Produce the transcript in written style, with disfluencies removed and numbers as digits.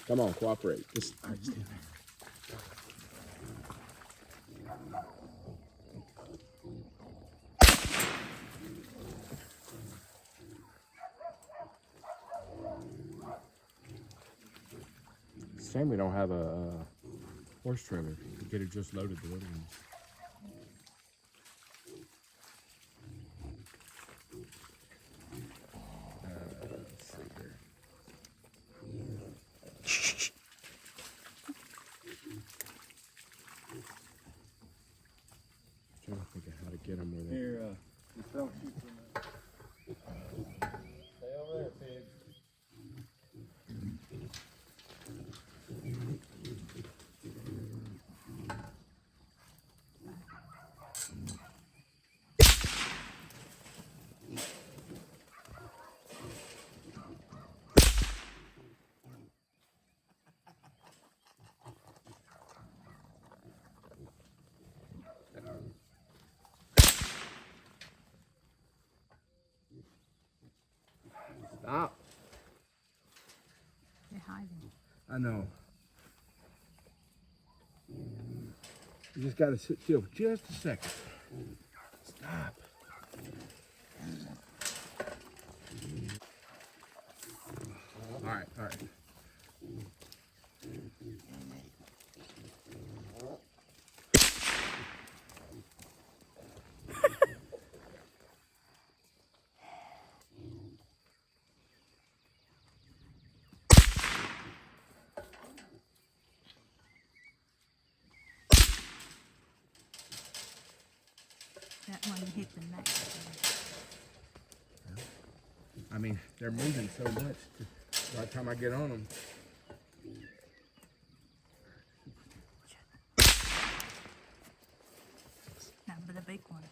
Come on, cooperate. Just, all right, stand there. It's a shame we don't have a horse trailer to get it just loaded the other ones. Let's see here. Trying to think of how to get them where they. Here, just don't shoot from that. Stay over there, pig. Stop. They're hiding. I know. You just gotta sit still for just a second. Stop. All right, all right. That one hit the neck. I mean, they're moving so much. By the time I get on them. Number the big one.